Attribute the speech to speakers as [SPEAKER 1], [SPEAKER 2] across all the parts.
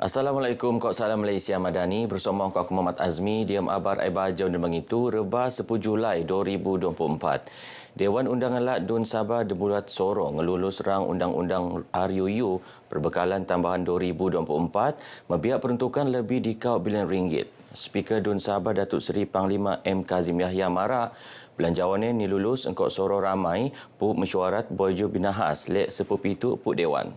[SPEAKER 1] Assalamualaikum, Kok Salam Malaysia Madani. Bersama aku Muhammad Azmi, diam abar Aibaja dan mengitu, Reba 10 Julai 2024. Dewan Undangan Lat Dun Sabah Debulat Sorong ngelulus rang Undang-Undang RUU Perbekalan Tambahan 2024 membiak peruntukan lebih di kau bilion ringgit. Speaker Dun Sabah Datuk Seri Panglima M. Kazim Yahya Mara belanjawannya ni lulus engkau sorong ramai pu mesyuarat Boyjo Binahas lek sepupitu pu Dewan.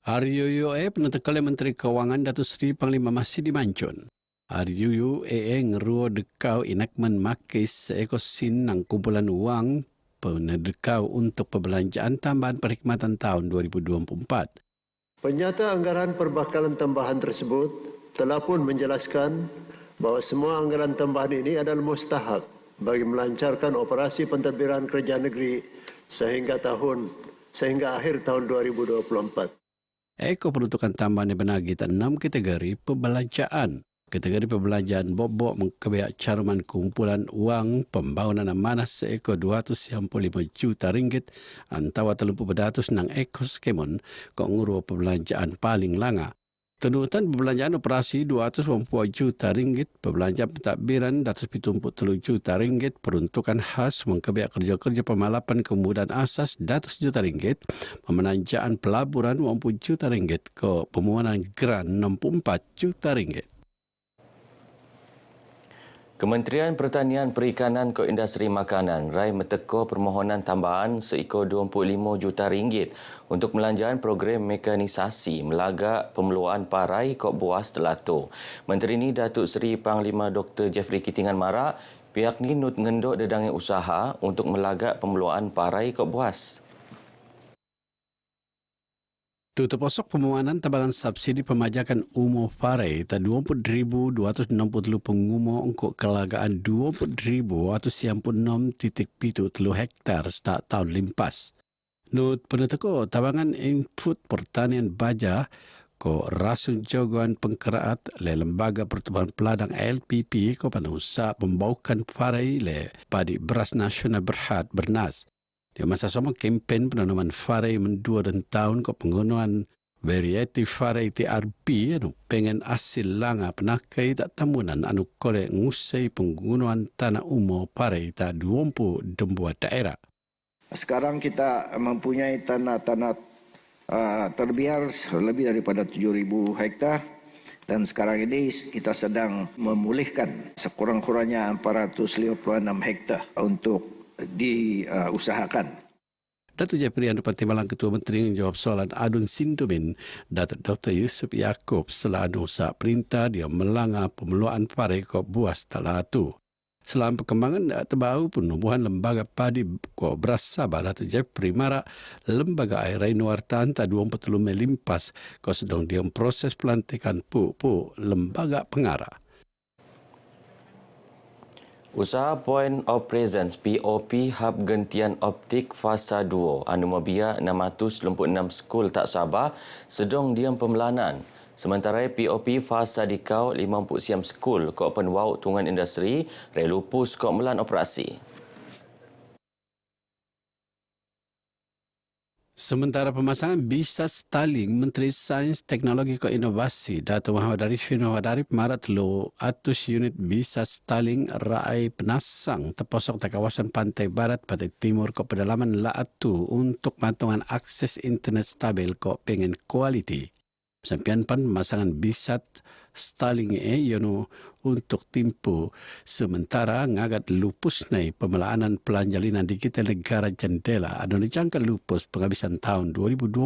[SPEAKER 2] RUU penentukan Menteri Kewangan Datuk Seri Panglima Masih Dimancun. RUU ngeruo dekau enakmen makis seekor sinang kumpulan wang penedekau untuk perbelanjaan tambahan perkhidmatan tahun 2024.
[SPEAKER 3] Penyata anggaran perbekalan tambahan tersebut telah pun menjelaskan bahawa semua anggaran tambahan ini adalah mustahak bagi melancarkan operasi pentadbiran kerajaan negeri sehingga akhir tahun 2024.
[SPEAKER 2] Peruntukan tambahan yang benagi 6 kategori perbelanjaan. Kategori perbelanjaan bobok mengkebiak caruman kumpulan wang pembangunan amanah seekor 255 juta ringgit antara 30% nang skemon kok ngurus perbelanjaan paling langa. Tunutan perbelanjaan operasi 280 juta ringgit, perbelanjaan pentadbiran 273 juta ringgit, peruntukan khas mengkebiak kerja-kerja pemalapan kemudahan asas 100 juta ringgit, pemenanjaan pelaburan 80 juta ringgit, ke pemohonan geran 64 juta ringgit.
[SPEAKER 1] Kementerian Pertanian Perikanan ke Industri Makanan rai meteko permohonan tambahan seekor 25 juta ringgit untuk melanjakan program mekanisasi melagak pemeluaan parai kok buas telato. Menteri ini Datuk Seri Panglima Dr. Jeffrey Kitingan Mara pihak ni nut ngendok dedangi usaha untuk melagak pemeluaan parai kok buas.
[SPEAKER 2] Terposok pemohonan tambahan subsidi pemajakan umur parai tak 20,260 pengumur untuk kelagaan 20,196.73 hektar sejak tahun limpas. Nut peneteko tabangan input pertanian baja ko rasun jagoan pengkeraat le Lembaga Pertubuhan Peladang LPP ko panusa pembaukan parai le padi beras nasional berhad bernas. Di masa sama kempen penanaman farai mendua dan tahun ke penggunaan variety farai TRP pengen asil langa penakai tak tamunan anu kolek ngusai penggunaan tanah umum farai tak 20 dembuat daerah.
[SPEAKER 4] Sekarang kita mempunyai tanah-tanah terbiar lebih daripada 7,000 hektar dan sekarang ini kita sedang memulihkan sekurang-kurangnya 456 hektar untuk diusahakan.
[SPEAKER 2] Datuk Jeffrey Andupati Malang Ketua Menteri menjawab soalan adun Sindumin Datuk Dr. Yusuf Yaakob selalu saat perintah dia melanggar pemeluaan parai kop buas talatu. Selama perkembangan terbaru penubuhan lembaga padi kop beras Sabah Datuk Jeffrey Mara lembaga air Nuartan tak 24 melimpas kau sedang dia proses pelantikan pupuk lembaga pengarah.
[SPEAKER 1] Usaha Point of Presence POP Hub Gentian Optik Fasa 2 anu membiak 626 skul tak Sabah sedang diam pemelanan. Sementara POP Fasa Dikau 50 siam skul kok penwau tungan industri relupus kok melan operasi.
[SPEAKER 2] Sementara pemasangan bisa Starlink, Menteri Sains, Teknologi dan Inovasi Datuk Muhammad Arif Marat lo 100 unit bisa Starlink rai penasang terposok di kawasan pantai barat pantai timur ke pedalaman Laatu untuk mantungan akses internet stabil kok pengen kualiti. Sampian pan pemasangan bisa Starlink yono untuk timpu sementara ngagat lupus nai pemelaanan pelanjalinan digital negara jendela anu dijangka lupus penghabisan tahun 2025.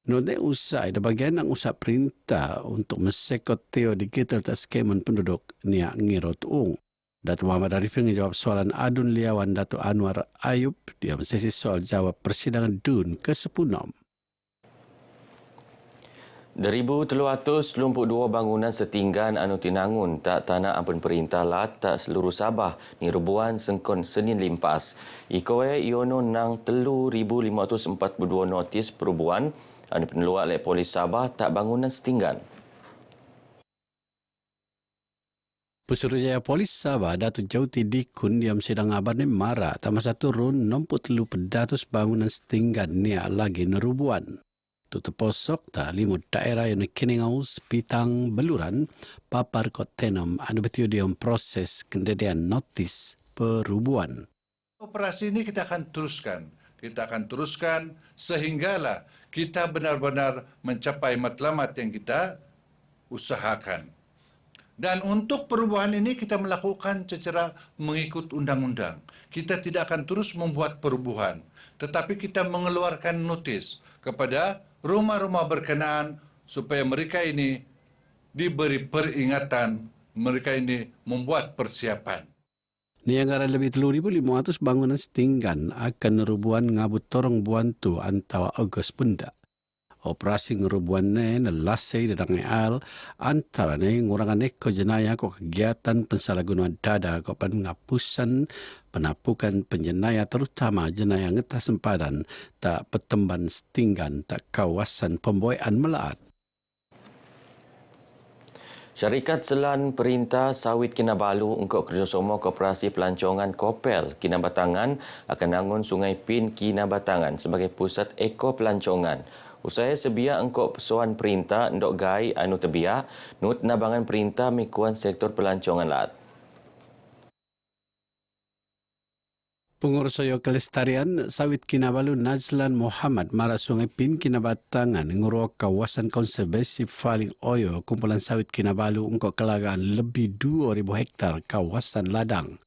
[SPEAKER 2] Node usai ada bagian yang usah perintah untuk mesekot teo digital tak skemen penduduk niak ngirot ung. Datuk Muhammad Arif menjawab soalan adun liawan Datuk Anwar Ayub dia sesi soal jawab persidangan DUN ke-10.
[SPEAKER 1] 1,322 bangunan setinggan anu tinangun tak tanah ampun perintah lat tak seluruh Sabah ni rubuhan sengkon Senin limpas. Ikoe iono nang 3,542 notis perubuhan anu peneluak oleh Polis Sabah tak bangunan setinggan.
[SPEAKER 2] Pesuruhjaya Polis Sabah Datuk Jauti Dikun diam sedang abar ni Mara tambah satu run 63 bangunan setinggan ni lagi nerubuan. Tu terposok ta limut daerah yang kiningau sepitang beluran papar kot tenom anu betiu diom proses kendedian notis perubuhan.
[SPEAKER 5] Operasi ini kita akan teruskan. Kita akan teruskan sehinggalah kita benar-benar mencapai matlamat yang kita usahakan. Dan untuk perubahan ini kita melakukan secara mengikut undang-undang. Kita tidak akan terus membuat perubahan, tetapi kita mengeluarkan notis kepada rumah-rumah berkenaan supaya mereka ini diberi peringatan, mereka ini membuat persiapan.
[SPEAKER 2] Niagara lebih 3,500 bangunan setinggan akan nerubuan ngabut torong buantu antawa Ogos benda. Operasi ngerubuan ne nelasai dadang al antara ne ngurangan eko jenayah ko kegiatan pensalahgunaan dada ko pengapusan penapukan penjenayah terutama jenayah ngetah sempadan tak petemban setinggan tak kawasan pemboyan melaat.
[SPEAKER 1] Syarikat Selan Perintah Sawit Kinabalu untuk kerjasama Koperasi Pelancongan Kopel Kinabatangan akan nangun Sungai Pin Kinabatangan sebagai pusat eko pelancongan. Usai sebia engkau persoalan perintah ndok gai anu tebia, nut nabangan perintah mikuan sektor pelancongan laat.
[SPEAKER 2] Pengurus Kelestarian Sawit Kinabalu Najlan Muhammad Mara Sungai Pin Kinabatangan nguruak kawasan konservasi Faling Oyo kumpulan sawit Kinabalu untuk kelagaan lebih 2,000 hektar kawasan ladang.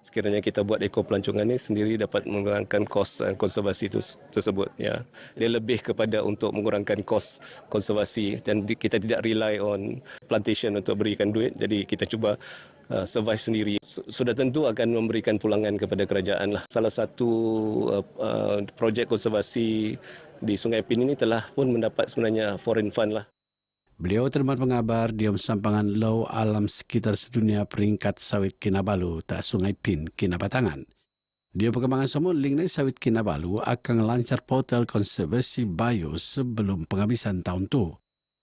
[SPEAKER 6] Sekiranya kita buat eko pelancongan ini sendiri dapat mengurangkan kos konservasi tersebut. Ya. Dia lebih kepada untuk mengurangkan kos konservasi dan kita tidak rely on plantation untuk berikan duit. Jadi kita cuba survive sendiri. Sudah tentu akan memberikan pulangan kepada kerajaan lah. Salah satu projek konservasi di Sungai Pin ini telah pun mendapat sebenarnya foreign fund lah.
[SPEAKER 2] Beliau termat mengabar diom sampangan Law Alam Sekitar Sedunia Peringkat Sawit Kinabalu tak Sungai Pin Kinabatangan. Dia perkembangan semua link sawit Kinabalu akan lancar portal konservasi bio sebelum penghabisan tahun tu.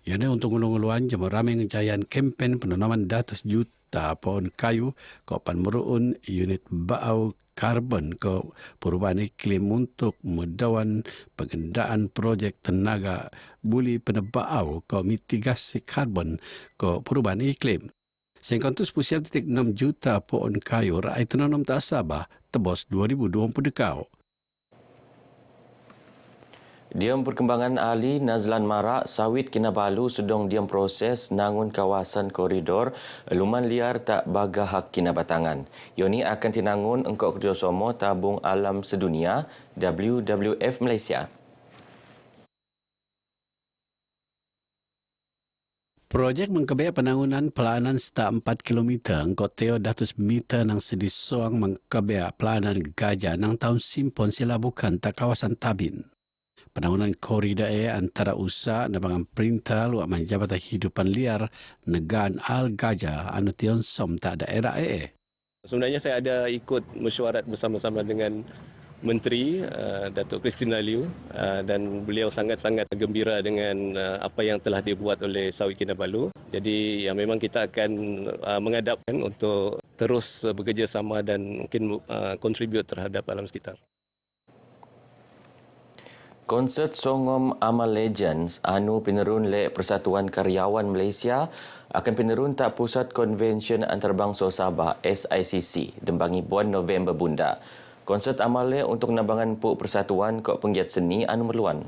[SPEAKER 2] Ia untuk ngulung-nguluan jemur ramai ngejayaan kempen penanaman 100 juta pohon kayu kopan meruun unit bau karbon ke perubahan iklim untuk medawan pengendaan projek tenaga buli penebau ke mitigasi karbon ke perubahan iklim. Sehingga itu 10.6 juta pohon kayu rakyat tenanam tak Sabah tebos 2020 dekau.
[SPEAKER 1] Diam perkembangan ahli Nazlan Marak Sawit Kinabalu sedang diam proses nangun kawasan koridor luman liar tak baga hak Kinabatangan. Yoni akan tinangun engkau kerjasama Tabung Alam Sedunia WWF Malaysia.
[SPEAKER 2] Projek mengkebaya penangunan pelayanan setak 4 km engkau teo 100 meter nang sedih soang mengkebaya pelayanan gajah nang tahun simpon sila bukan tak kawasan Tabin. Penangunan koridor antara usaha nabangan perintah luak Jabatan Hidupan Liar Negan Al Gajah anu tion som tak daerah
[SPEAKER 6] Sebenarnya saya ada ikut mesyuarat bersama-sama dengan Menteri Datuk Christina Liu dan beliau sangat-sangat gembira dengan apa yang telah dibuat oleh Sawit Kinabalu. Jadi ya memang kita akan menghadapkan untuk terus bekerjasama dan mungkin contribute terhadap alam sekitar.
[SPEAKER 1] Konsert Songom Amal Legends anu penerun le Persatuan Karyawan Malaysia akan penerun tak Pusat Konvensyen Antarabangsa Sabah SICC dembangi bulan November bunda. Konsert amal le untuk nabangan puk persatuan kok penggiat seni anu merluan.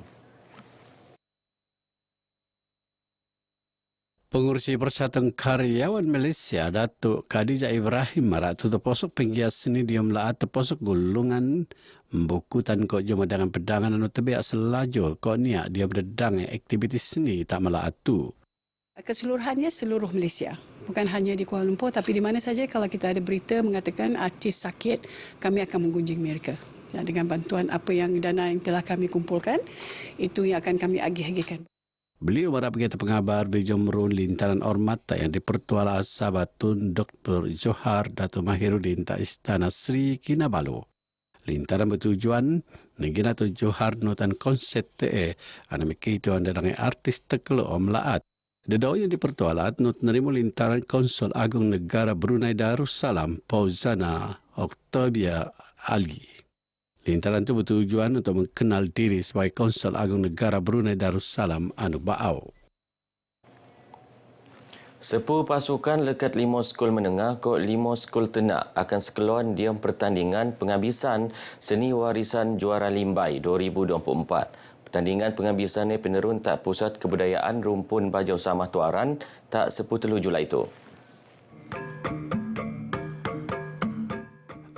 [SPEAKER 2] Pengurusi Persatuan Karyawan Malaysia Datuk Khadijah Ibrahim Marak tu terposok penggiat seni diam laat terposok gulungan membukutan kok jom dengan pedangan anu tebiak selajur kok niak dia berdang aktiviti seni tak melaat tu.
[SPEAKER 7] Keseluruhannya seluruh Malaysia. Bukan hanya di Kuala Lumpur tapi di mana saja kalau kita ada berita mengatakan artis sakit, kami akan mengunjungi mereka. Ya, dengan bantuan apa yang dana yang telah kami kumpulkan, itu yang akan kami agih-agihkan.
[SPEAKER 2] Beliau berap kita pengabar Bejom Merun lintaran hormat yang dipertuala Sabatun Dr. Johar Datuk Mahirudin tak Istana Sri Kinabalu. Lintaran bertujuan negina tu Johar nutan konsep te anamiki itu anda dengan artis tekelo omlaat. Dedau yang dipertualat nut nerima lintaran Konsul Agung Negara Brunei Darussalam Pauzana Octavia Ali. Penintaran itu bertujuan untuk mengenal diri sebagai Konsul Agung Negara Brunei Darussalam Anu Baau.
[SPEAKER 1] Sepuluh pasukan lekat 5 skul menengah kod 5 skul tenak akan sekeluar diam pertandingan penghabisan Seni Warisan Juara Limbai 2024. Pertandingan penghabisan penerun tak Pusat Kebudayaan Rumpun Bajau Samah Tuaran tak 10 Julai itu.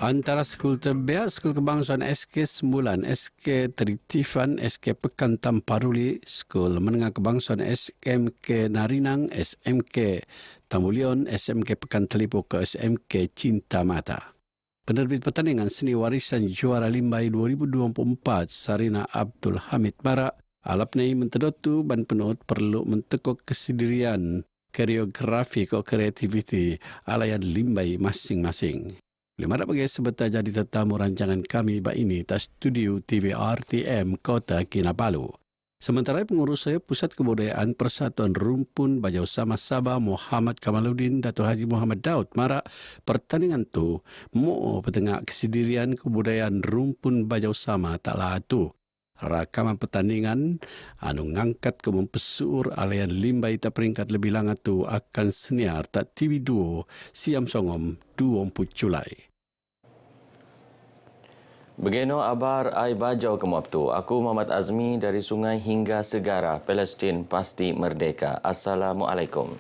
[SPEAKER 2] Antara skul terbiak, skul kebangsaan SK Sembulan, SK Tritifan, SK Pekan Tamparuli, skul menengah kebangsaan SMK Narinang, SMK Tambulion, SMK Pekan Telipo ke SMK Cinta Mata. Penerbit pertandingan Seni Warisan Juara Limbai 2024, Sarina Abdul Hamid Mara, alapnai mentedotu ban penut perlu mentekuk kesendirian, koreografi ke kreativiti alayan Limbai masing-masing. Lima bagi sebentar jadi tetamu rancangan kami ini tas studio TV RTM Kota Kinabalu. Sementara pengurus saya Pusat Kebudayaan Persatuan Rumpun Bajau Samah Sabah Muhammad Kamaluddin Dato' Haji Muhammad Daud Mara pertandingan tu mau petengah kesendirian kebudayaan Rumpun Bajau Samah tak latu. Rakaman pertandingan anu ngangkat ke mempesur alayan Limbai tak peringkat lebih langa tu akan senior tak TV2 Siam Songom 24 Julai.
[SPEAKER 1] Begeno abar ai bajau kemaptu. Aku Muhammad Azmi dari Sungai hingga Segara, Palestin pasti merdeka. Assalamualaikum.